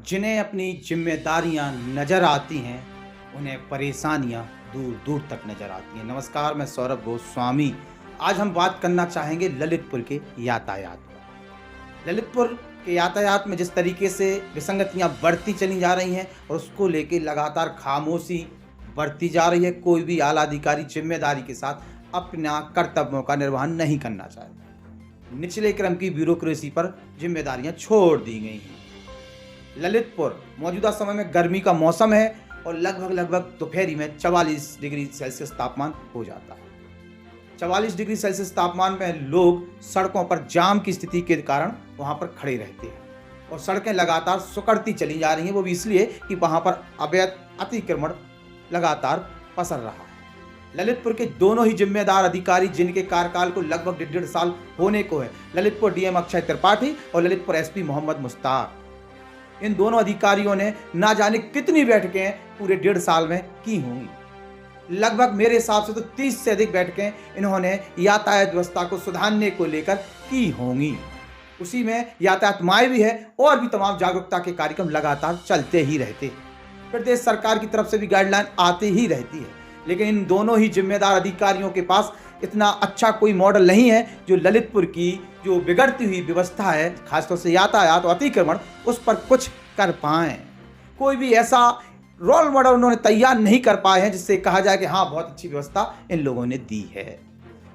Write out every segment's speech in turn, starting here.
जिन्हें अपनी जिम्मेदारियां नजर आती हैं उन्हें परेशानियां दूर दूर तक नजर आती हैं। नमस्कार, मैं सौरभ गोस्वामी। आज हम बात करना चाहेंगे ललितपुर के यातायात पर। ललितपुर के यातायात में जिस तरीके से विसंगतियां बढ़ती चली जा रही हैं और उसको लेके लगातार खामोशी बढ़ती जा रही है। कोई भी आला अधिकारी जिम्मेदारी के साथ अपना कर्तव्यों का निर्वहन नहीं करना चाहता। निचले क्रम की ब्यूरोक्रेसी पर जिम्मेदारियां छोड़ दी गई हैं। ललितपुर मौजूदा समय में गर्मी का मौसम है और लगभग दोपहरी में 44 डिग्री सेल्सियस तापमान हो जाता है। 44 डिग्री सेल्सियस तापमान में लोग सड़कों पर जाम की स्थिति के कारण वहां पर खड़े रहते हैं और सड़कें लगातार सिकुड़ती चली जा रही हैं। वो भी इसलिए कि वहां पर अवैध अतिक्रमण लगातार पसर रहा है। ललितपुर के दोनों ही जिम्मेदार अधिकारी जिनके कार्यकाल को लगभग 1.5 साल होने को है, ललितपुर डीएम अक्षय त्रिपाठी और ललितपुर एसपी मोहम्मद मुश्ताक, इन दोनों अधिकारियों ने ना जाने कितनी बैठकें पूरे 1.5 साल में की होंगी। लगभग मेरे हिसाब से तो 30 से अधिक बैठकें इन्होंने यातायात व्यवस्था को सुधारने को लेकर की होंगी। उसी में यातायात माह भी है और भी तमाम जागरूकता के कार्यक्रम लगातार चलते ही रहते। प्रदेश सरकार की तरफ से भी गाइडलाइन आती ही रहती है, लेकिन इन दोनों ही जिम्मेदार अधिकारियों के पास इतना अच्छा कोई मॉडल नहीं है जो ललितपुर की जो बिगड़ती हुई व्यवस्था है, खासतौर से यातायात और अतिक्रमण, उस पर कुछ कर पाएं। कोई भी ऐसा रोल मॉडल उन्होंने तैयार नहीं कर पाए हैं जिससे कहा जाए कि हाँ, बहुत अच्छी व्यवस्था इन लोगों ने दी है।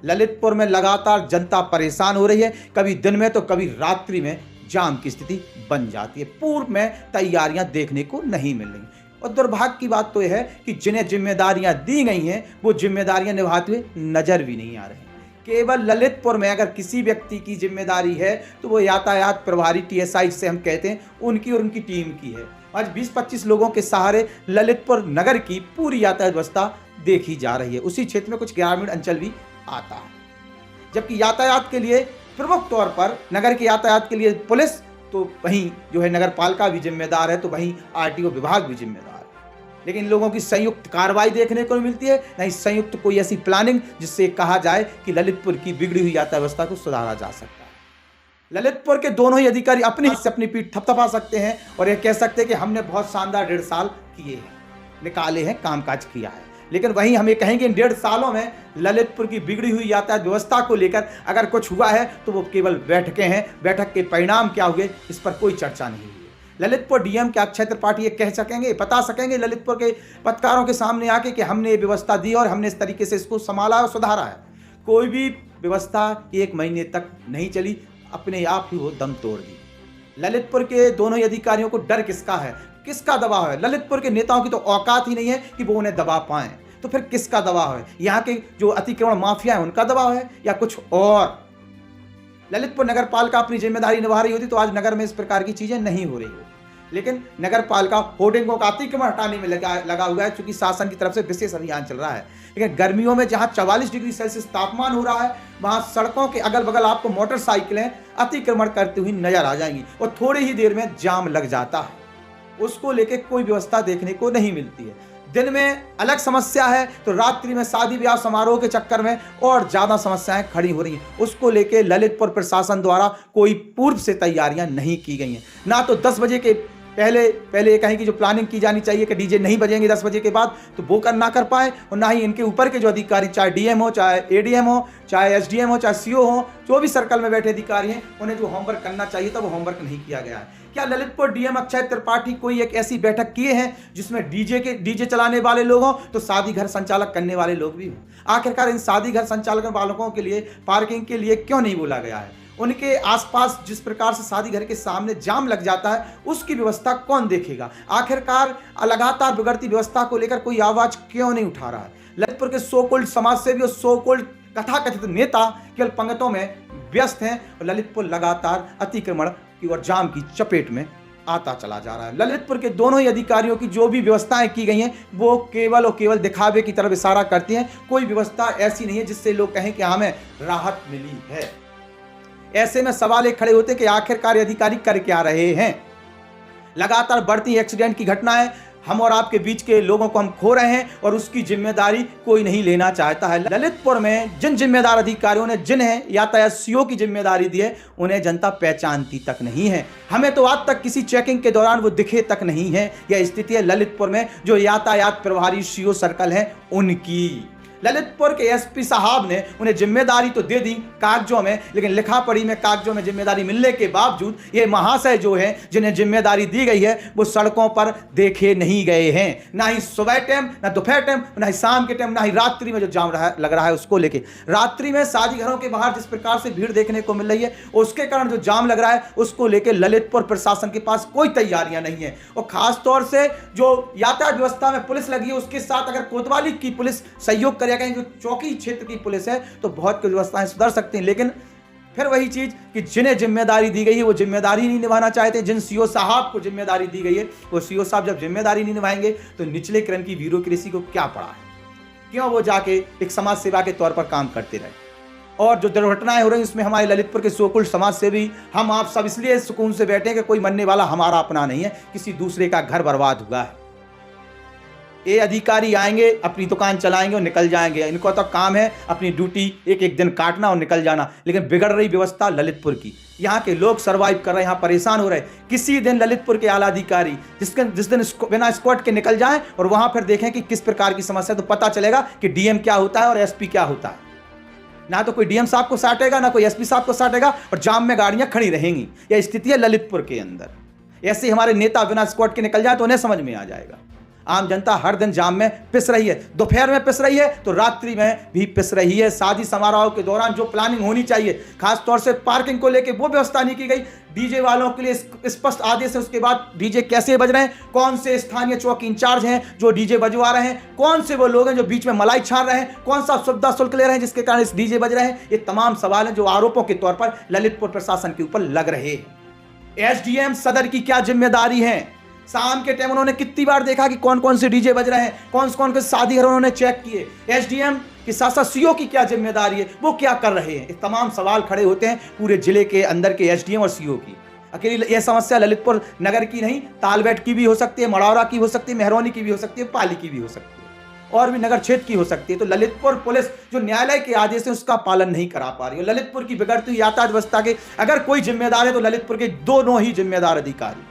ललितपुर में लगातार जनता परेशान हो रही है। कभी दिन में तो कभी रात्रि में जाम की स्थिति बन जाती है। पूर्व में तैयारियां देखने को नहीं मिल रही और दुर्भाग्य की बात तो यह है कि जिन्हें जिम्मेदारियां दी गई हैं वो जिम्मेदारियां निभाते हुए नजर भी नहीं आ रहे हैं। केवल ललितपुर में अगर किसी व्यक्ति की जिम्मेदारी है तो वो यातायात प्रभारी टीएसआई से हम कहते हैं उनकी और उनकी टीम की है। आज 20-25 लोगों के सहारे ललितपुर नगर की पूरी यातायात व्यवस्था देखी जा रही है। उसी क्षेत्र में कुछ ग्रामीण अंचल भी आता है, जबकि यातायात के लिए प्रमुख तौर पर नगर के यातायात के लिए पुलिस, तो वहीं जो है नगर पालिका भी जिम्मेदार है, तो वहीं आरटीओ विभाग भी जिम्मेदार है। लेकिन इन लोगों की संयुक्त कार्रवाई देखने को मिलती है, नहीं संयुक्त कोई ऐसी प्लानिंग जिससे कहा जाए कि ललितपुर की बिगड़ी हुई यातायात व्यवस्था को सुधारा जा सकता है। ललितपुर के दोनों ही अधिकारी अपनी पीठ थपथपा सकते हैं और यह कह सकते हैं कि हमने बहुत शानदार 1.5 साल किए हैं, निकाले हैं, कामकाज किया है। लेकिन वहीं हम ये कहेंगे इन 1.5 सालों में ललितपुर की बिगड़ी हुई यातायात व्यवस्था को लेकर अगर कुछ हुआ है तो वो केवल बैठकें हैं। बैठक के परिणाम क्या हुए इस पर कोई चर्चा नहीं हुई। ललितपुर डीएम के अक्षय त्रिपाठी ये कह सकेंगे, बता सकेंगे ललितपुर के पत्रकारों के सामने आके कि हमने ये व्यवस्था दी और हमने इस तरीके से इसको संभाला और सुधारा है? कोई भी व्यवस्था 1 महीने तक नहीं चली, अपने आप ही वो दम तोड़ दी। ललितपुर के दोनों ही अधिकारियों को डर किसका है, किसका दबाव है? ललितपुर के नेताओं की तो औकात ही नहीं है कि वो उन्हें दबा पाएं, तो फिर किसका दबाव है? यहाँ के जो अतिक्रमण माफिया है उनका दबाव है या कुछ और? ललितपुर नगर पालिका अपनी जिम्मेदारी निभा रही होती तो आज नगर में इस प्रकार की चीजें नहीं हो रही होती। लेकिन नगर पालिका होर्डिंगों का अतिक्रमण हटाने में लगा हुआ है, क्योंकि शासन की तरफ से विशेष अभियान चल रहा है। लेकिन गर्मियों में जहां 44 डिग्री सेल्सियस तापमान हो रहा है, वहां सड़कों के अगल बगल आपको मोटरसाइकिलें अतिक्रमण करती हुई नजर आ जाएंगी और थोड़ी ही देर में जाम लग जाता है। उसको लेके कोई व्यवस्था देखने को नहीं मिलती है। दिन में अलग समस्या है तो रात्रि में शादी ब्याह समारोह के चक्कर में और ज्यादा समस्याएं खड़ी हो रही हैं। उसको लेके ललितपुर प्रशासन द्वारा कोई पूर्व से तैयारियां नहीं की गई हैं। ना तो 10 बजे के पहले कहीं की जो प्लानिंग की जानी चाहिए कि डीजे नहीं बजेंगे 10 बजे के बाद, तो वो ना कर पाए, और ना ही इनके ऊपर के जो अधिकारी, चाहे डीएम हो, चाहे एडीएम हो, चाहे एसडीएम हो, चाहे सीओ हो, जो भी सर्कल में बैठे अधिकारी हैं, उन्हें जो होमवर्क करना चाहिए था वो होमवर्क नहीं किया गया है। क्या ललितपुर डीएम अक्षय त्रिपाठी कोई एक ऐसी बैठक किए हैं जिसमें डीजे चलाने वाले लोग हों तो शादी घर संचालक करने वाले लोग भी हों? आखिरकार इन शादी घर संचालक वालों के लिए पार्किंग के लिए क्यों नहीं बोला गया है? उनके आसपास जिस प्रकार से शादी घर के सामने जाम लग जाता है उसकी व्यवस्था कौन देखेगा? आखिरकार लगातार बिगड़ती व्यवस्था को लेकर कोई आवाज क्यों नहीं उठा रहा है? ललितपुर के सो कोल्ड समाजसेवी और सो कोल्ड कथाकथित नेता केवल पंगतों में व्यस्त हैं और ललितपुर लगातार अतिक्रमण की और जाम की चपेट में आता चला जा रहा है। ललितपुर के दोनों ही अधिकारियों की जो भी व्यवस्थाएं की गई हैं वो केवल और केवल दिखावे की तरफ इशारा करती हैं। कोई व्यवस्था ऐसी नहीं है जिससे लोग कहें कि हमें राहत मिली है। ऐसे में सवाल एक खड़े होते हैं कि आखिरकार अधिकारी कर क्या रहे हैं? लगातार बढ़ती एक्सीडेंट की घटनाएं हम और आपके बीच के लोगों को हम खो रहे हैं और उसकी जिम्मेदारी कोई नहीं लेना चाहता है। ललितपुर में जिन जिम्मेदार अधिकारियों ने जिन्हें यातायात सीओ की जिम्मेदारी दी है, उन्हें जनता पहचानती तक नहीं है। हमें तो आज तक किसी चेकिंग के दौरान वो दिखे तक नहीं है। यह स्थिति है ललितपुर में जो यातायात प्रभारी सीओ सर्कल है उनकी। ललितपुर के एसपी साहब ने उन्हें जिम्मेदारी तो दे दी कागजों में, लेकिन लिखा पढ़ी में कागजों में जिम्मेदारी मिलने के बावजूद ये महाशय जो है जिन्हें जिम्मेदारी दी गई है वो सड़कों पर देखे नहीं गए हैं। ना ही सुबह टाइम, ना दोपहर टाइम, ना ही शाम के टाइम, ना ही रात्रि में जो जाम लग रहा है उसको लेके। रात्रि में शादी घरों के बाहर जिस प्रकार से भीड़ देखने को मिल रही है उसके कारण जो जाम लग रहा है उसको लेकर ललितपुर प्रशासन के पास कोई तैयारियां नहीं है। और खासतौर से जो यातायात व्यवस्था में पुलिस लगी है उसके साथ अगर कोतवाली की पुलिस सहयोग करे, जो चौकी क्षेत्र की पुलिस है, तो बहुत कुछ व्यवस्थाएं सुधर सकती हैं। लेकिन फिर वही चीज कि जिन्हें जिम्मेदारी दी गई है वो जिम्मेदारी नहीं निभाना चाहते। जिन सीओ साहब को जिम्मेदारी दी गई है वो सीओ साहब जब जिम्मेदारी नहीं निभाएंगे तो निचले क्रम की ब्यूरोक्रेसी को क्या पड़ा है, क्यों वो जाके एक समाज सेवा के तौर पर काम करते रहे। और जो दुर्घटनाएं हो रही हैं उसमें हमारे ललितपुर के सोकुल समाज सेवी हम आप सब इसलिए सुकून से बैठे हैं कि कोई मरने वाला हमारा अपना नहीं है, किसी दूसरे का घर बर्बाद हुआ है। ये अधिकारी आएंगे, अपनी दुकान चलाएंगे और निकल जाएंगे। इनको तो काम है अपनी ड्यूटी एक एक दिन काटना और निकल जाना। लेकिन बिगड़ रही व्यवस्था ललितपुर की, यहाँ के लोग सरवाइव कर रहे हैं, यहाँ परेशान हो रहे हैं। किसी दिन ललितपुर के आला अधिकारी जिस दिन बिना स्क्वाड के निकल जाएं और वहां फिर देखें कि किस प्रकार की समस्या, तो पता चलेगा कि डीएम क्या होता है और एसपी क्या होता है। ना तो कोई डीएम साहब को साटेगा, ना कोई एसपी साहब को साटेगा और जाम में गाड़ियां खड़ी रहेंगी। यह स्थिति है ललितपुर के अंदर। ऐसे हमारे नेता बिना स्क्वाड के निकल जाए तो उन्हें समझ में आ जाएगा। आम जनता हर दिन जाम में पिस रही है, दोपहर में पिस रही है तो रात्रि में भी पिस रही है। शादी समारोह के दौरान जो प्लानिंग होनी चाहिए, खासतौर से पार्किंग को लेकर वो व्यवस्था नहीं की गई। डीजे वालों के लिए स्पष्ट आदेश है, उसके बाद डीजे कैसे बज रहे हैं, कौन से स्थानीय चौकी इंचार्ज हैं जो डीजे बजवा रहे हैं, कौन से वो लोग हैं जो बीच में मलाई छाड़ रहे हैं, कौन सा सुविधा शुल्क ले रहे हैं जिसके कारण इस डीजे बज रहे हैं। ये तमाम सवाल हैं जो आरोपों के तौर पर ललितपुर प्रशासन के ऊपर लग रहे हैं। एसडीएम सदर की क्या जिम्मेदारी है? शाम के टाइम उन्होंने कितनी बार देखा कि कौन कौन से डीजे बज रहे हैं, कौन कौन के शादी घर उन्होंने चेक किए। एसडीएम के साथ साथ सीओ की क्या जिम्मेदारी है, वो क्या कर रहे हैं? ये तमाम सवाल खड़े होते हैं पूरे जिले के अंदर के एसडीएम और सीओ की। अकेली यह समस्या ललितपुर नगर की नहीं, तालबेट की भी हो सकती है, मड़ौरा की हो सकती है, मेहरौनी की भी हो सकती है, पाली की भी हो सकती है और भी नगर क्षेत्र की हो सकती है। तो ललितपुर पुलिस जो न्यायालय के आदेश है उसका पालन नहीं करा पा रही है। ललितपुर की बिगड़ती यातायात व्यवस्था के अगर कोई जिम्मेदार है तो ललितपुर के दोनों ही जिम्मेदार अधिकारी,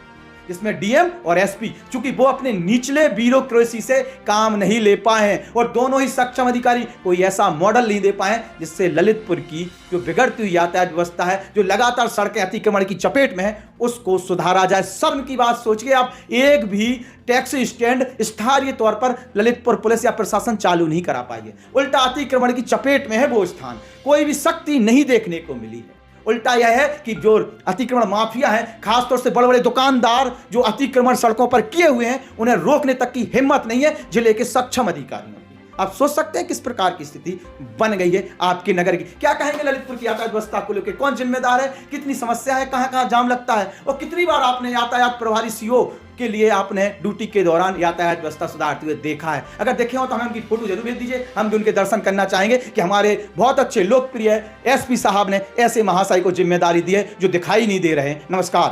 इसमें डीएम और एसपी, चूंकि वो अपने निचले ब्यूरोक्रेसी से काम नहीं ले पाए हैं और दोनों ही सक्षम अधिकारी कोई ऐसा मॉडल नहीं दे पाए जिससे ललितपुर की जो बिगड़ती हुई यातायात व्यवस्था है, जो लगातार सड़कें अतिक्रमण की चपेट में है, उसको सुधारा जाए। शर्म की बात सोचिए आप, एक भी टैक्सी स्टैंड स्थानीय तौर पर ललितपुर पुलिस या प्रशासन चालू नहीं करा पाई है। उल्टा अतिक्रमण की चपेट में है वो स्थान, कोई भी सख्ती नहीं देखने को मिली है। उल्टा यह है कि जो अतिक्रमण माफिया हैं, खासतौर से बड़े बड़े दुकानदार जो अतिक्रमण सड़कों पर किए हुए हैं, उन्हें रोकने तक की हिम्मत नहीं है जिले के सक्षम अधिकारियों की। आप सोच सकते हैं किस प्रकार की स्थिति बन गई है आपके नगर की। क्या कहेंगे ललितपुर की यातायात व्यवस्था को लेकर? कौन जिम्मेदार है? कितनी समस्या है? कहां कहां जाम लगता है? और कितनी बार आपने यातायात प्रभारी सीओ के लिए आपने ड्यूटी के दौरान यातायात व्यवस्था सुधारते हुए देखा है? अगर देखे हो तो हमें उनकी फोटो जरूर भेज दीजिए, हम भी उनके दर्शन करना चाहेंगे कि हमारे बहुत अच्छे लोकप्रिय एसपी साहब ने ऐसे महाशय को जिम्मेदारी दी है जो दिखाई नहीं दे रहे हैं। नमस्कार।